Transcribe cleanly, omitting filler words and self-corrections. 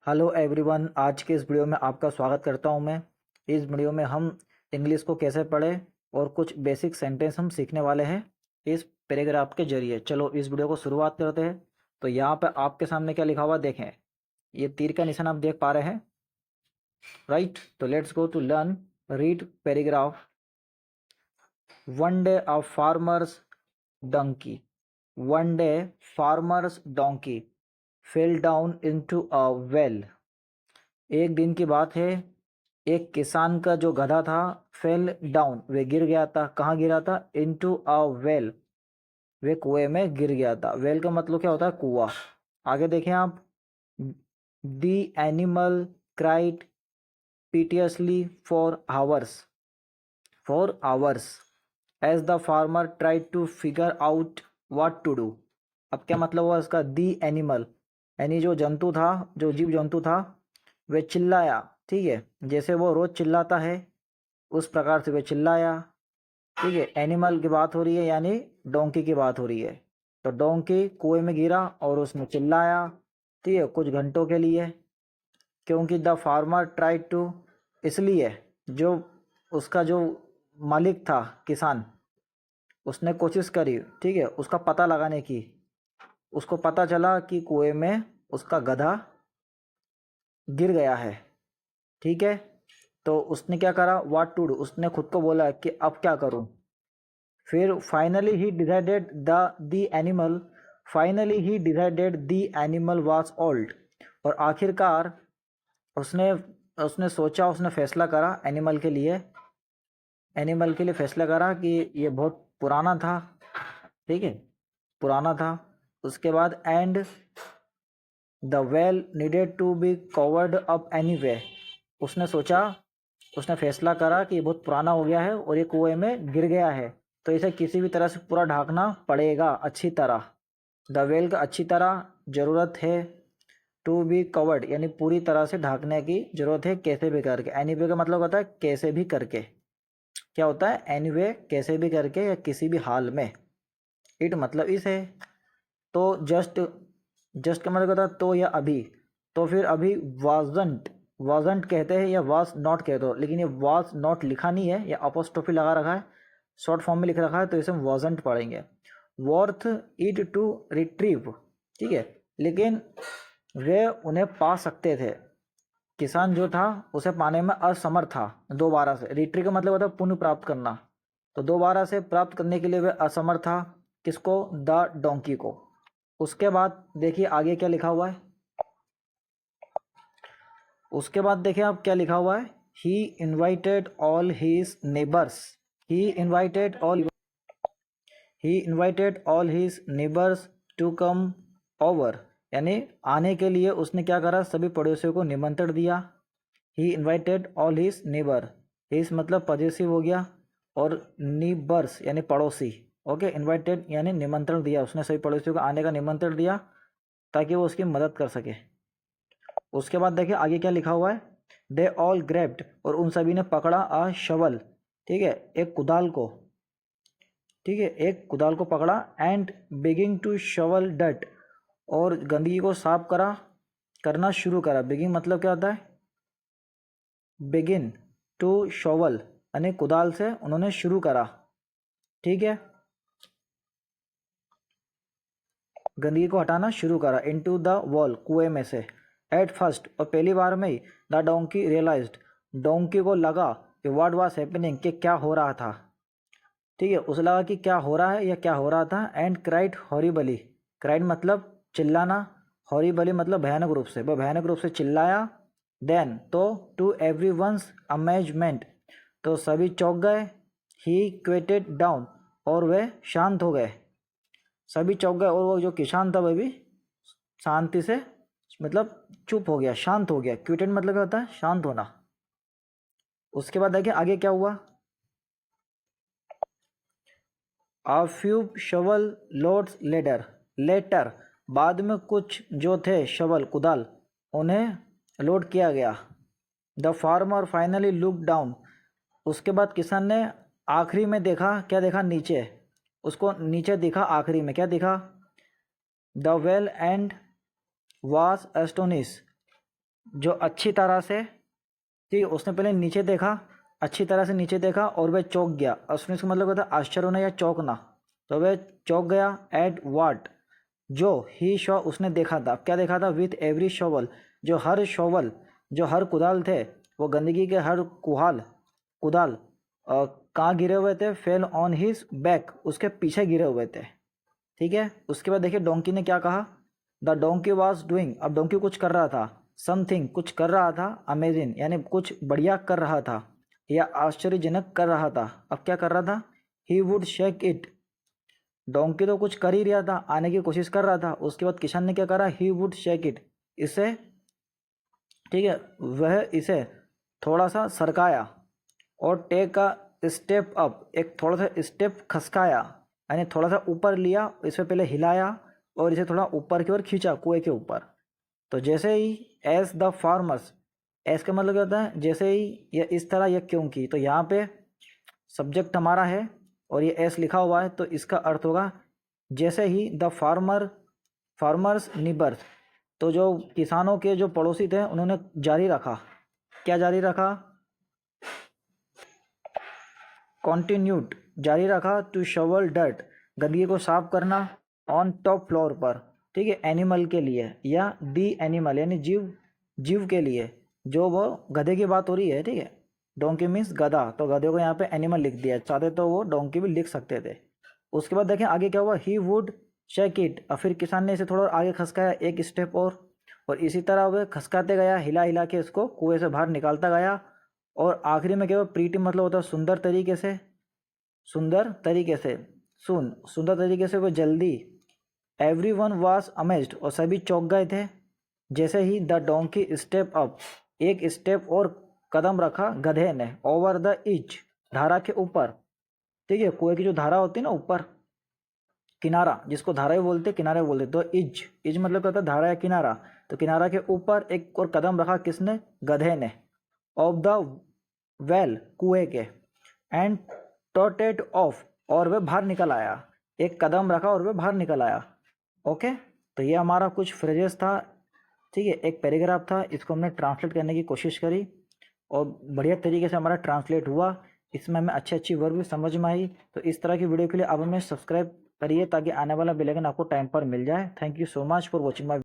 Hello everyone, आज के इस वीडियो में आपका स्वागत करता हूं मैं। इस वीडियो में हम इंग्लिश को कैसे पढ़ें और कुछ बेसिक सेंटेंस हम सीखने वाले हैं इस पैराग्राफ के जरिए। चलो इस वीडियो को शुरुआत करते हैं। तो यहाँ पे आपके सामने क्या लिखा हुआ देखें, ये तीर का निशान आप देख पा रहे हैं, राइट। तो let's go to learn read paragraph. One day a farmer's donkey, one day farmer's donkey fell down into a well. एक दिन की बात है, एक किसान का जो गधा था फेल डाउन, वे गिर गया था। कहाँ गिरा था? इनटू अ वेल, वे कुएं में गिर गया था। वेल का मतलब क्या होता है? कुआं। आगे देखें आप, the animal cried piteously for hours as the farmer tried to figure out what to do। अब क्या मतलब हुआ इसका? दी एनिमल यानी जो जंतु था, जो जीव जंतु था, वे चिल्लाया। ठीक है, जैसे वो रोज चिल्लाता है उस प्रकार से वे चिल्लाया। ठीक है, एनिमल की बात हो रही है यानी डोंकी की बात हो रही है। तो डोंकी कुएं में गिरा और उसने चिल्लाया, ठीक है, कुछ घंटों के लिए। क्योंकि द फार्मर ट्राई टू, इसलिए जो उसका जो मालिक था किसान, उसने कोशिश करी, ठीक है, उसका पता लगाने की। उसको पता चला कि कुएं में उसका गधा गिर गया है। ठीक है, तो उसने क्या करा? व्हाट टू डू, उसने खुद को बोला कि अब क्या करूं। फिर finally he decided the animal was old, और आखिरकार उसने उसने सोचा, उसने फैसला करा एनिमल के लिए फैसला करा कि ये बहुत पुराना था। ठीक है, पुराना था। उसके बाद and the well needed to be covered up anyway, उसने सोचा, उसने फैसला करा कि ये बहुत पुराना हो गया है और ये कुएं में गिर गया है, तो इसे किसी भी तरह से पूरा ढांकना पड़ेगा अच्छी तरह। द वेल का अच्छी तरह ज़रूरत है, टू बी कवर्ड यानी पूरी तरह से ढांकने की ज़रूरत है, कैसे भी करके। एनीवे का मतलब होता है कैसे भी करके। क्या होता है? एनीवे, कैसे भी करके या किसी भी हाल में। इट मतलब इसे। तो जस्ट का मतलब होता है तो या अभी। तो फिर अभी वाजंट कहते हैं या वाज नॉट कहते हो, लेकिन ये वाज नॉट लिखा नहीं है, या अपोस्ट्रोफी लगा रखा है, शॉर्ट फॉर्म में लिख रखा है, तो इसे हम वाजंट पढ़ेंगे। वर्थ इट टू रिट्रीव, ठीक है, लेकिन वे उन्हें पा सकते थे। किसान जो था उसे पाने में असमर्थ था दोबारा से। रिट्रीव का मतलब होता है पुनः प्राप्त करना, तो दोबारा से प्राप्त करने के लिए वे असमर्थ था। किसको? द डोंकी को। उसके बाद देखिए आगे क्या लिखा हुआ है। उसके बाद देखिए आप क्या लिखा हुआ है। He invited all his neighbours, he invited all he invited all his neighbours to come over, यानी आने के लिए उसने क्या करा? सभी पड़ोसियों को निमंत्रण दिया। ही invited all his neighbour, his मतलब पॉजेसिव हो गया, और नीबर्स यानी पड़ोसी। ओके, इन्वाइटेड यानी निमंत्रण दिया, उसने सभी पड़ोसियों को आने का निमंत्रण दिया ताकि वो उसकी मदद कर सके। उसके बाद देखिए आगे क्या लिखा हुआ है। दे ऑल ग्रेप्ड, और उन सभी ने पकड़ा अ शवल, ठीक है, एक कुदाल को। ठीक है, एक कुदाल को पकड़ा। एंड बिगिंग टू शवल डट, और गंदगी को साफ करना शुरू करा। बिगिंग मतलब क्या होता है? बिगिन टू शोवल यानी कुदाल से उन्होंने शुरू करा। ठीक है, गंदगी को हटाना शुरू करा। इनटू द वॉल, कुएं में से। एट फर्स्ट, और पहली बार में ही, द डोंकी रियलाइज्ड, डोंकी को लगा कि व्हाट वाज हैपनिंग, कि क्या हो रहा था। ठीक है, उसे लगा कि क्या हो रहा है या क्या हो रहा था। एंड क्राइड हॉरिबली, क्राइड मतलब चिल्लाना, हॉरिबली मतलब भयानक रूप से, वह भयानक रूप से चिल्लाया। देन, तो टू एवरी वंस अमेजमेंट, तो सभी चौंक गए। ही क्वेटेड डाउन, और वे शांत हो गए। सभी चौंक गए, और वो जो किसान था वह भी शांति से, मतलब चुप हो गया, शांत हो गया। क्विटेड मतलब क्या होता है? शांत होना। उसके बाद देखिए आगे क्या हुआ। A few shovel loads later, बाद में कुछ जो थे शवल कुदाल, उन्हें लोड किया गया। The farmer finally look down, उसके बाद किसान ने आखिरी में देखा। क्या देखा? नीचे, उसको नीचे दिखा। आखिरी में क्या दिखा? The well and was astonish, जो अच्छी तरह से, ठीक है, उसने पहले नीचे देखा, अच्छी तरह से नीचे देखा और वह चौंक गया। उसने इसका मतलब होता है आश्चर्य होना या चौंकना। तो वह चौंक गया एट वाट, जो ही शॉ उसने देखा था। क्या देखा था? विथ एवरी शोवल, जो हर शोवल, जो हर कुदाल थे, वो गंदगी के हर कुदाल कहाँ गिरे हुए थे? फेल ऑन हिज बैक, उसके पीछे गिरे हुए थे। ठीक है, उसके बाद देखिए डोंकी ने क्या कहा। द डोंकी वॉज डूइंग, अब डोंकी कुछ कर रहा था, समथिंग कुछ कर रहा था, अमेजिंग यानी कुछ बढ़िया कर रहा था या आश्चर्यजनक कर रहा था। अब क्या कर रहा था? He would shake it, donkey तो कुछ कर ही रहा था, आने की कोशिश कर रहा था। उसके बाद किशन ने क्या करा? ही वुड शेक इट, इसे, ठीक है, वह इसे थोड़ा सा सरकाया और टेक अ स्टेप अप, एक थोड़ा सा स्टेप खसकाया यानी थोड़ा सा ऊपर लिया, इसे पहले हिलाया और इसे थोड़ा ऊपर की ओर खींचा कुएं के ऊपर। तो जैसे ही एज द फार्मर्स, एज का मतलब क्या होता है? जैसे ही या इस तरह या क्योंकि, तो यहाँ पे सब्जेक्ट हमारा है और ये एस लिखा हुआ है, तो इसका अर्थ होगा जैसे ही द फार्मर्स निबर्स, तो जो किसानों के जो पड़ोसी थे उन्होंने जारी रखा। क्या जारी रखा? कॉन्टिन्यूड, जारी रखा, टू शवल डर्ट, गंदगी को साफ करना, ऑन टॉप फ्लोर पर, ठीक है, एनिमल के लिए या दी एनिमल यानी जीव के लिए, जो वो गधे की बात हो रही है, ठीक है। डोंकी मीन्स गधा, तो गधे को यहाँ पे एनिमल लिख दिया, चाहते तो वो डोंकी भी लिख सकते थे। उसके बाद देखें आगे क्या हुआ, ही वुड चेक इट, और फिर किसान ने इसे थोड़ा आगे खसकाया एक स्टेप और इसी तरह वह खसकाते गया, हिला हिला के इसको कुएं से बाहर निकालता गया। और आखिरी में क्या हुआ? प्रीटी मतलब होता है सुंदर तरीके से, सुंदर तरीके से, सुंदर तरीके से, वो जल्दी। एवरी वन वॉज अमेज्ड, और सभी चौंक गए थे। जैसे ही द डोंकी स्टेप अप, एक स्टेप और कदम रखा गधे ने, ओवर द इज, धारा के ऊपर, ठीक है, कुएं की जो धारा होती है ना ऊपर, किनारा, जिसको धारा भी बोलते किनारे बोलते, तो इज मतलब क्या होता है? धारा या किनारा। तो किनारा के ऊपर एक और कदम रखा किसने? गधे ने। ऑफ द वेल, कुएं के, एंड टॉटेड ऑफ, और वह बाहर निकल आया। एक कदम रखा और वह बाहर निकल आया। ओके, तो ये हमारा कुछ फ्रेजेस था, ठीक है, एक पैराग्राफ था, इसको हमने ट्रांसलेट करने की कोशिश करी और बढ़िया तरीके से हमारा ट्रांसलेट हुआ। इसमें हमें अच्छी वर्ड भी समझ में आई। तो इस तरह की वीडियो के लिए अब हमें सब्सक्राइब करिए ताकि आने वाला बेल आइकन आपको टाइम पर मिल जाए। Thank you so much for watching my